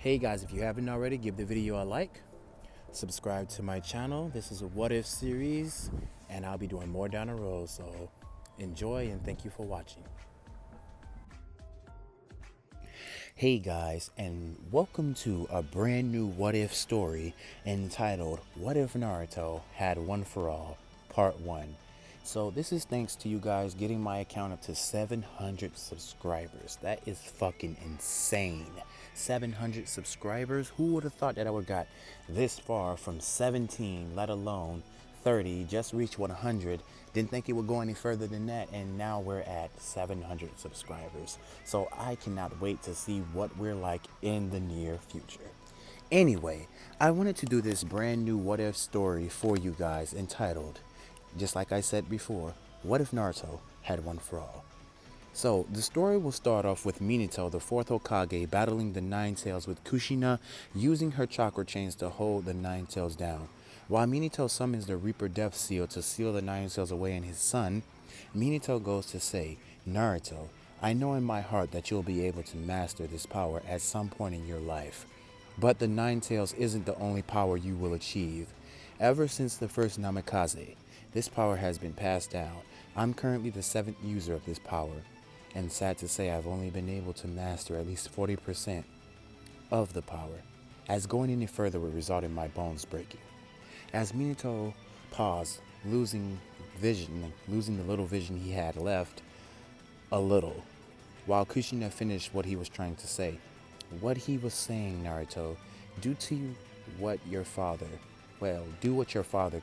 Hey guys, if you haven't already, give the video a like, subscribe to my channel. This is a what if series and I'll be doing more down the road, so enjoy and thank you for watching. Hey guys, and welcome to a brand new what if story entitled What If Naruto Had One for All Part 1. So this is thanks to you guys getting my account up to 700 subscribers. That is fucking insane. 700 subscribers? Who would have thought that I would have got this far from 17, let alone 30, just reached 100. Didn't think it would go any further than that, and now we're at 700 subscribers. So I cannot wait to see what we're like in the near future. Anyway, I wanted to do this brand new what if story for you guys entitled, just like I said before, What If Naruto Had One for All? So, the story will start off with Minato, the fourth Hokage, battling the Nine Tails with Kushina, using her chakra chains to hold the Nine Tails down. While Minato summons the Reaper Death Seal to seal the Nine Tails away in his son, Minato goes to say, Naruto, I know in my heart that you'll be able to master this power at some point in your life. But the Nine Tails isn't the only power you will achieve. Ever since the first Namikaze, this power has been passed down. I'm currently the 7th user of this power, and sad to say I've only been able to master at least 40% of the power, as going any further would result in my bones breaking. As Minato paused, losing the little vision he had left, a little, while Kushina finished what he was trying to say. What he was saying, Naruto, do what your father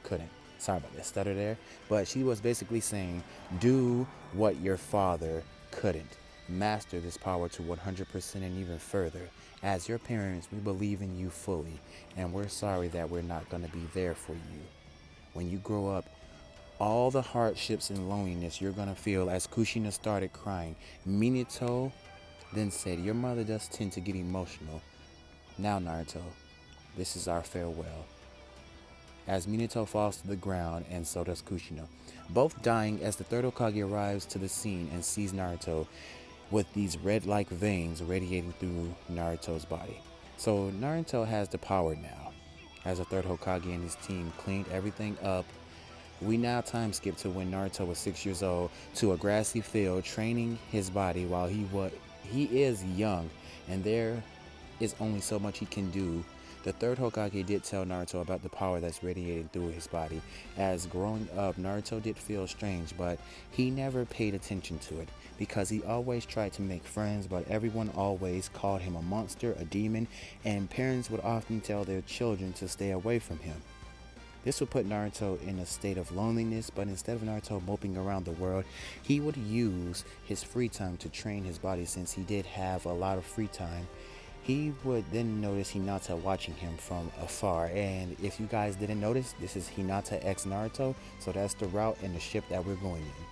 couldn't. Sorry about that stutter there, but she was basically saying, do what your father couldn't. Master this power to 100% and even further. As your parents, we believe in you fully, and we're sorry that we're not going to be there for you. When you grow up, all the hardships and loneliness you're going to feel. As Kushina started crying, Minato then said, your mother does tend to get emotional. Now, Naruto, this is our farewell. As Minato falls to the ground, and so does Kushina, both dying as the third Hokage arrives to the scene and sees Naruto with these red-like veins radiating through Naruto's body. So Naruto has the power now. As the third Hokage and his team cleaned everything up, we now time skip to when Naruto was 6 years old to a grassy field training his body while he is young, and there is only so much he can do. The third Hokage did tell Naruto about the power that's radiating through his body. As growing up, Naruto did feel strange, but he never paid attention to it because he always tried to make friends, but everyone always called him a monster, a demon, and parents would often tell their children to stay away from him. This would put Naruto in a state of loneliness, but instead of Naruto moping around the world, he would use his free time to train his body. Since he did have a lot of free time, he would then notice Hinata watching him from afar. And if you guys didn't notice, this is Hinata x Naruto, so that's the route and the ship that we're going in.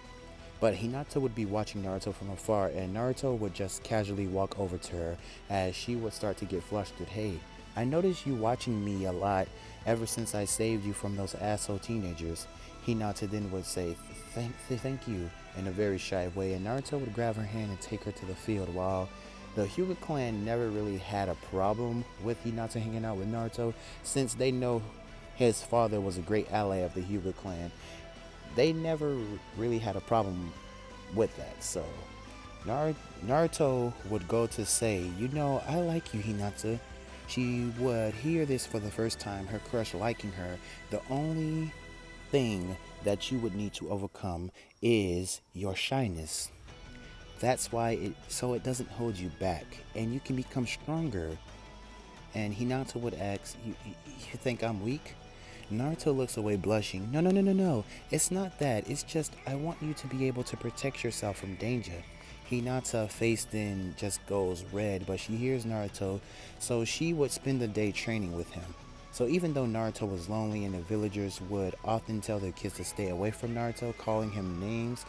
But Hinata would be watching Naruto from afar, and Naruto would just casually walk over to her as she would start to get flustered. Hey, I noticed you watching me a lot ever since I saved you from those asshole teenagers. Hinata then would say, thank you, in a very shy way, and Naruto would grab her hand and take her to the field. While the Hyuga clan never really had a problem with Hinata hanging out with Naruto, since they know his father was a great ally of the Hyuga clan, they never really had a problem with that. So Naruto would go to say, you know, I like you, Hinata. She would hear this for the first time, her crush liking her. The only thing that you would need to overcome is your shyness. That's why it doesn't hold you back, and you can become stronger. And Hinata would ask, you think I'm weak? Naruto looks away blushing. No. It's not that. It's just I want you to be able to protect yourself from danger. Hinata's face then just goes red, but she hears Naruto, so she would spend the day training with him. So even though Naruto was lonely and the villagers would often tell their kids to stay away from Naruto, calling him names,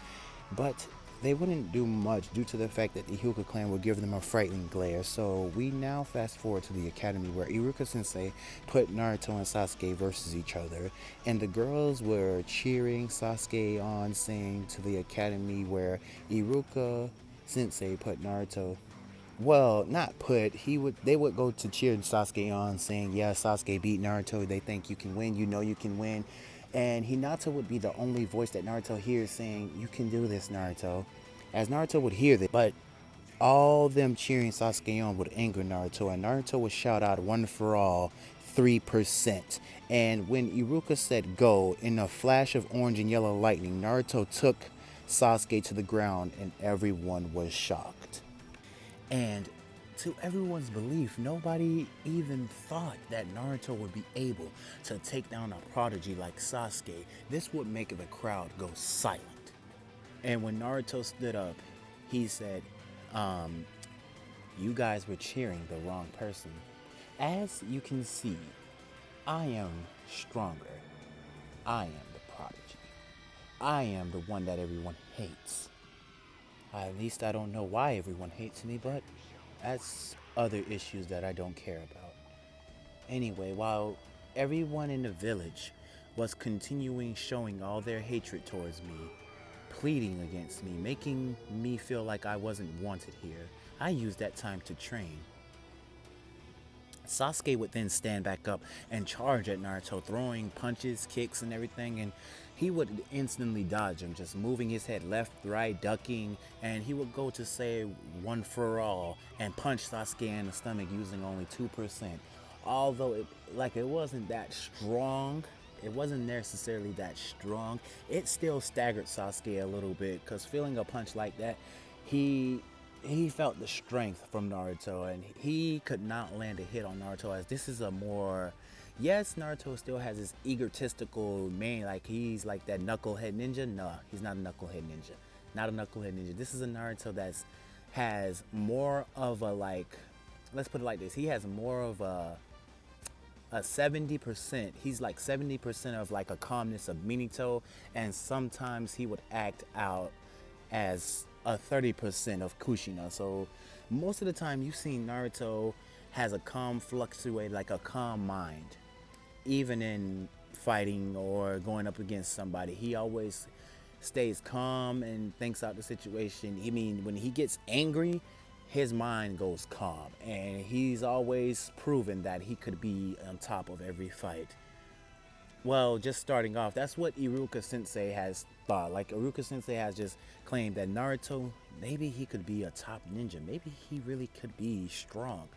but they wouldn't do much due to the fact that the Hyuga clan would give them a frightening glare. So we now fast forward to the academy where Iruka sensei put Naruto and Sasuke versus each other, and the girls were cheering Sasuke on, saying to the academy where Iruka sensei put Naruto Well, not put. They would go to cheer Sasuke on, saying, "Yeah, Sasuke beat Naruto. They think you can win. You know you can win." And Hinata would be the only voice that Naruto hears saying, "You can do this, Naruto." As Naruto would hear this, but all them cheering Sasuke on would anger Naruto, and Naruto would shout out one for all, 3%. And when Iruka said go, in a flash of orange and yellow lightning, Naruto took Sasuke to the ground, and everyone was shocked. And to everyone's belief, nobody even thought that Naruto would be able to take down a prodigy like Sasuke. This would make the crowd go silent. And when Naruto stood up, he said, "You guys were cheering the wrong person. As you can see, I am stronger. I am the prodigy. I am the one that everyone hates. At least I don't know why everyone hates me, but that's other issues that I don't care about." Anyway, while everyone in the village was continuing showing all their hatred towards me, pleading against me, making me feel like I wasn't wanted here, I used that time to train. Sasuke would then stand back up and charge at Naruto, throwing punches, kicks, and everything, and he would instantly dodge him, just moving his head left, right, ducking, and he would go to say one for all and punch Sasuke in the stomach using only 2%. Although it wasn't that strong, it wasn't necessarily that strong, it still staggered Sasuke a little bit, because feeling a punch like that, he he felt the strength from Naruto, and he could not land a hit on Naruto, as this is a more, yes, Naruto still has this egotistical man, like he's like that knucklehead ninja. No, he's not a knucklehead ninja. Not a knucklehead ninja. This is a Naruto that's has more of a, like, let's put it like this. He has more of a 70%. He's like 70% of like a calmness of Minato, and sometimes he would act out as a 30% of Kushina. So most of the time you've seen Naruto has a calm fluctuate, like a calm mind. Even in fighting or going up against somebody, he always stays calm and thinks out the situation. I mean, when he gets angry, his mind goes calm, and he's always proven that he could be on top of every fight. Well, just starting off, that's what Iruka Sensei has thought. Like, Iruka Sensei has just claimed that Naruto, maybe he could be a top ninja. Maybe he really could be strong.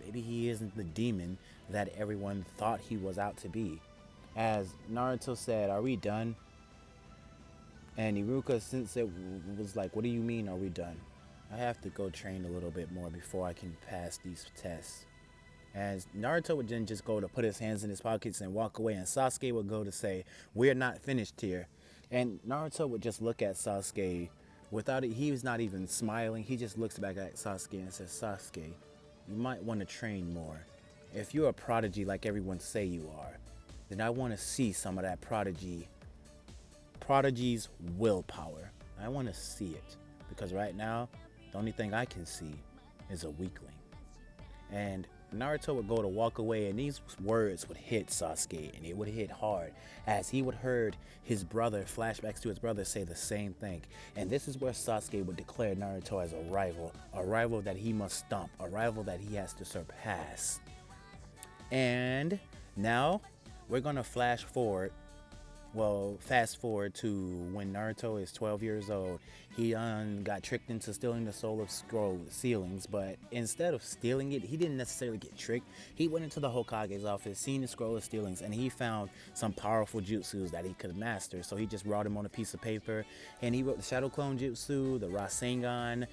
Maybe he isn't the demon that everyone thought he was out to be. As Naruto said, "Are we done?" And Iruka Sensei was like, "What do you mean, are we done? I have to go train a little bit more before I can pass these tests." As Naruto would then just go to put his hands in his pockets and walk away, and Sasuke would go to say, "We're not finished here." And Naruto would just look at Sasuke without it. He was not even smiling. He just looks back at Sasuke and says, "Sasuke, you might want to train more. If you're a prodigy like everyone say you are, then I want to see some of that prodigy's willpower. I want to see it, because right now, the only thing I can see is a weakling." And Naruto would go to walk away, and these words would hit Sasuke, and it would hit hard, as he would heard his brother, flashbacks to his brother, say the same thing. And this is where Sasuke would declare Naruto as a rival that he must stomp, a rival that he has to surpass. And now we're gonna fast forward to when Naruto is 12 years old. He got tricked into stealing the soul of scroll sealings, but instead of stealing it, he didn't necessarily get tricked. He went into the Hokage's office, seen the scroll of stealings, and he found some powerful jutsus that he could master. So he just wrote them on a piece of paper, and he wrote the Shadow Clone Jutsu, the Rasengan,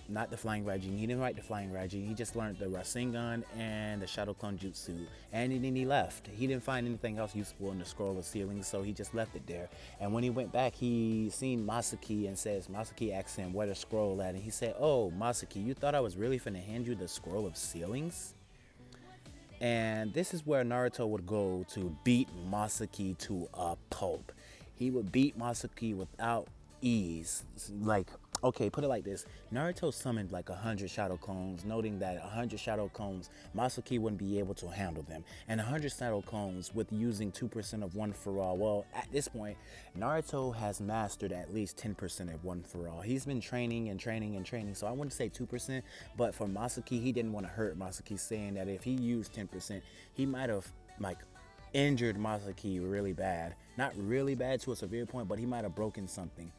not the Flying Raijin. He didn't write the Flying Raijin. He just learned the Rasengan and the Shadow Clone Jutsu, and then he left. He didn't find anything else useful in the scroll of ceilings, so he just left it there. And when he went back, he seen Masaki, and Masaki asked him where the scroll at, and he said, "Oh, Masaki, you thought I was really finna hand you the scroll of ceilings?" And this is where Naruto would go to beat Masaki to a pulp. He would beat Masaki without ease. Like, Okay, put it like this. Naruto summoned like 100 shadow clones, noting that 100 shadow clones, Masaki wouldn't be able to handle them. And 100 shadow clones with using 2% of one for all. Well, at this point, Naruto has mastered at least 10% of one for all. He's been training and training and training, so I wouldn't say 2%, but for Masaki, he didn't want to hurt Masaki, saying that if he used 10%, he might have like injured Masaki really bad. Not really bad to a severe point, but he might have broken something.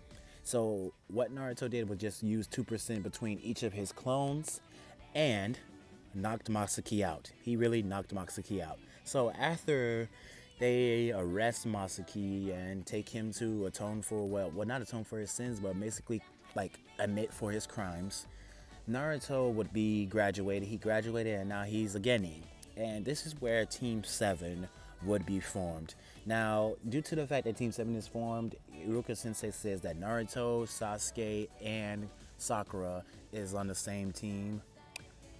So what Naruto did was just use 2% between each of his clones and knocked Masaki out. He really knocked Masaki out. So after they arrest Masaki and take him to atone for, well not atone for his sins, but basically like admit for his crimes, Naruto would be graduated. He graduated and now he's a Genin. And this is where Team 7 would be formed. Now, due to the fact that Team 7 is formed, Iruka Sensei says that Naruto, Sasuke, and Sakura is on the same team.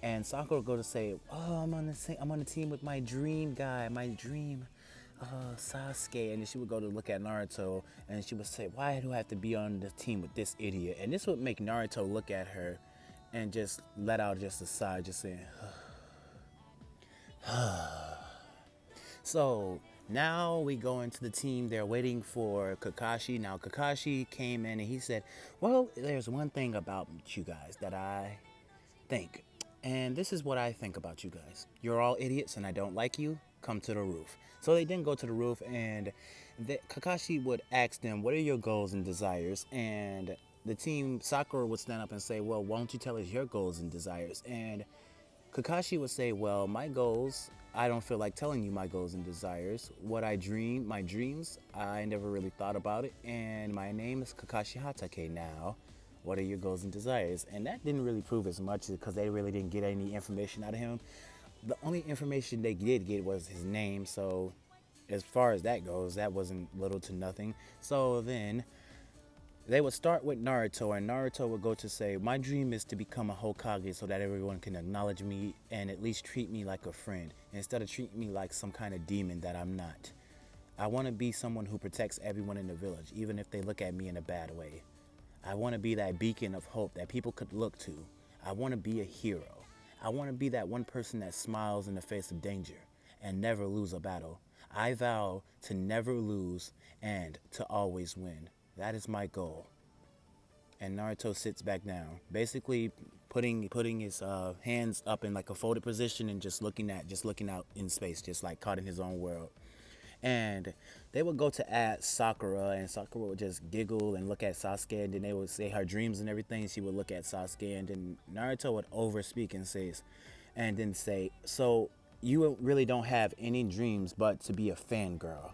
And Sakura go to say, "Oh, I'm on the team with my dream guy, my dream Sasuke." And then she would go to look at Naruto and she would say, "Why do I have to be on the team with this idiot?" And this would make Naruto look at her and just let out just a sigh, just saying, so now we go into the team. They're waiting for Kakashi. Now Kakashi came in and he said, "Well, there's one thing about you guys that I think. And this is what I think about you guys. You're all idiots and I don't like you. Come to the roof." So they didn't go to the roof, and Kakashi would ask them, "What are your goals and desires?" And the team, Sakura would stand up and say, "Well, why don't you tell us your goals and desires?" And Kakashi would say, "Well, my goals, I don't feel like telling you my goals and desires. What I dream, my dreams, I never really thought about it. And my name is Kakashi Hatake now. What are your goals and desires?" And that didn't really prove as much because they really didn't get any information out of him. The only information they did get was his name. So as far as that goes, that wasn't little to nothing. So then they would start with Naruto, and Naruto would go to say, "My dream is to become a Hokage so that everyone can acknowledge me and at least treat me like a friend instead of treating me like some kind of demon that I'm not. I want to be someone who protects everyone in the village, even if they look at me in a bad way. I want to be that beacon of hope that people could look to. I want to be a hero. I want to be that one person that smiles in the face of danger and never lose a battle. I vow to never lose and to always win. That is my goal." And Naruto sits back down, basically putting his hands up in like a folded position and just looking out in space, just like caught in his own world. And they would go to ask Sakura, and Sakura would just giggle and look at Sasuke, and then they would say her dreams and everything. She would look at Sasuke, and then Naruto would overspeak and then say, "So you really don't have any dreams but to be a fangirl.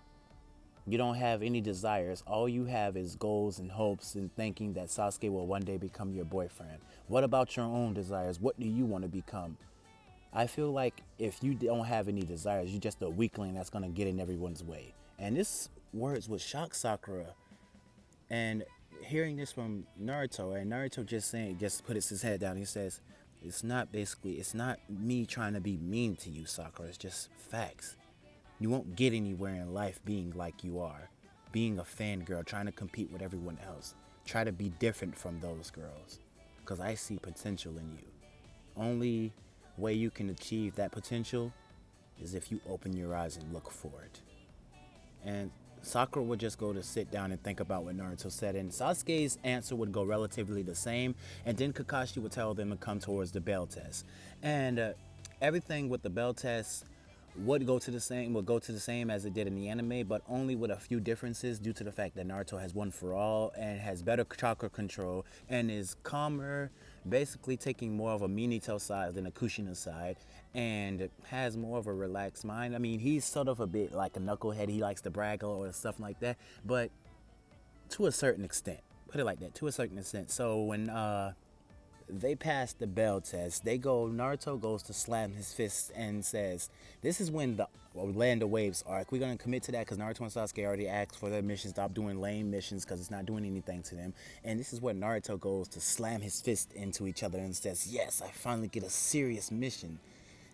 You don't have any desires. All you have is goals and hopes and thinking that Sasuke will one day become your boyfriend. What about your own desires? What do you want to become? I feel like if you don't have any desires, you're just a weakling that's going to get in everyone's way." And this words would shock Sakura. And hearing this from Naruto, and Naruto just puts his head down. He says, it's not me trying to be mean to you, Sakura. It's just facts. You won't get anywhere in life being like you are, being a fangirl, trying to compete with everyone else. Try to be different from those girls, because I see potential in you. Only way you can achieve that potential is if you open your eyes and look for it. And Sakura would just go to sit down and think about what Naruto said, and Sasuke's answer would go relatively the same, and then Kakashi would tell them to come towards the bell test. And everything with the bell test would go to the same as it did in the anime, but only with a few differences due to the fact that Naruto has one for all and has better chakra control and is calmer, basically taking more of a Minato side than a Kushina side, and has more of a relaxed mind. I mean, he's sort of a bit like a knucklehead. He likes to brag or stuff like that, but to a certain extent. Put it like that, to a certain extent. So when they pass the bell test, Naruto goes to slam his fist and says, "This is when the Land of Waves arc, we're going to commit to that because Naruto and Sasuke already asked for their mission. Stop doing lame missions because it's not doing anything to them." And this is where Naruto goes to slam his fist into each other and says, "Yes, I finally get a serious mission.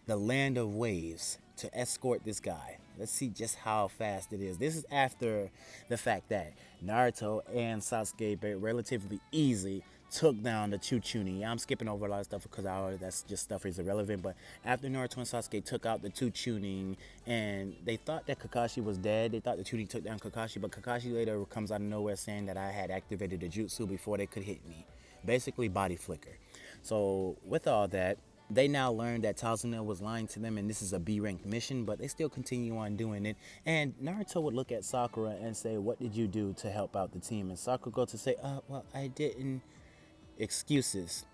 The Land of Waves, to escort this guy." Let's see just how fast it is. This is after the fact that Naruto and Sasuke relatively easy took down the Chuchuni. I'm skipping over a lot of stuff because that's just stuff is irrelevant. But after Naruto and Sasuke took out the Chuchunin, and they thought that Kakashi was dead, they thought the Chunin took down Kakashi, but Kakashi later comes out of nowhere saying that I had activated the jutsu before they could hit me. Basically, body flicker. So with all that, they now learned that Tazuna was lying to them and this is a B-ranked mission, but they still continue on doing it. And Naruto would look at Sakura and say, what did you do to help out the team? And Sakura go to say, well, I didn't. Excuses.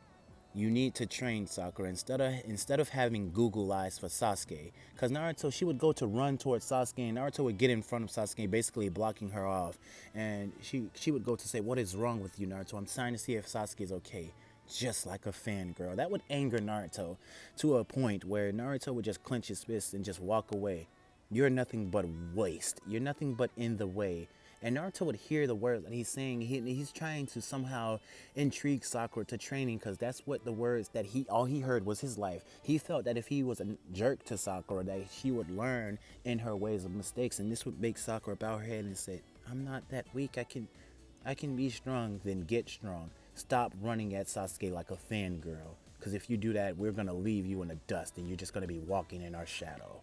You need to train, Sakura, instead of having Google eyes for Sasuke. Because Naruto, she would go to run towards Sasuke, and Naruto would get in front of Sasuke, basically blocking her off. And she would go to say, what is wrong with you, Naruto? I'm trying to see if Sasuke is okay. Just like a fangirl. That would anger Naruto to a point where Naruto would just clench his fists and just walk away. You're nothing but waste. You're nothing but in the way. And Naruto would hear the words that he's saying. He's trying to somehow intrigue Sakura to training because that's what the words that all he heard was his life. He felt that if he was a jerk to Sakura, that she would learn in her ways of mistakes, and this would make Sakura bow her head and say, "I'm not that weak. I can be strong. Then get strong. Stop running at Sasuke like a fangirl. Because if you do that, we're gonna leave you in the dust, and you're just gonna be walking in our shadow."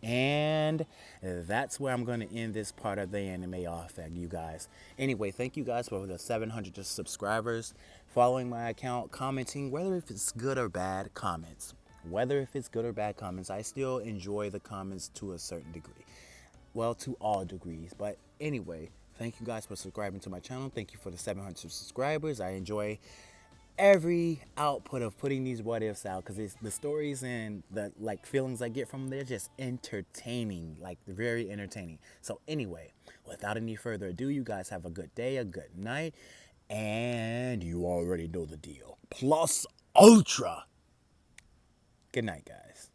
And that's where I'm going to end this part of the anime off at you guys. Anyway, thank you guys for the 700 subscribers, following my account, commenting, whether if it's good or bad comments. Whether if it's good or bad comments, I still enjoy the comments to a certain degree. Well, to all degrees. But anyway, thank you guys for subscribing to my channel. Thank you for the 700 subscribers. I enjoy every output of putting these what ifs out because it's the stories and the like feelings I get from them, they're just entertaining, like very entertaining. So anyway, without any further ado, you guys have a good day, a good night, and you already know the deal. Plus ultra. Good night, guys.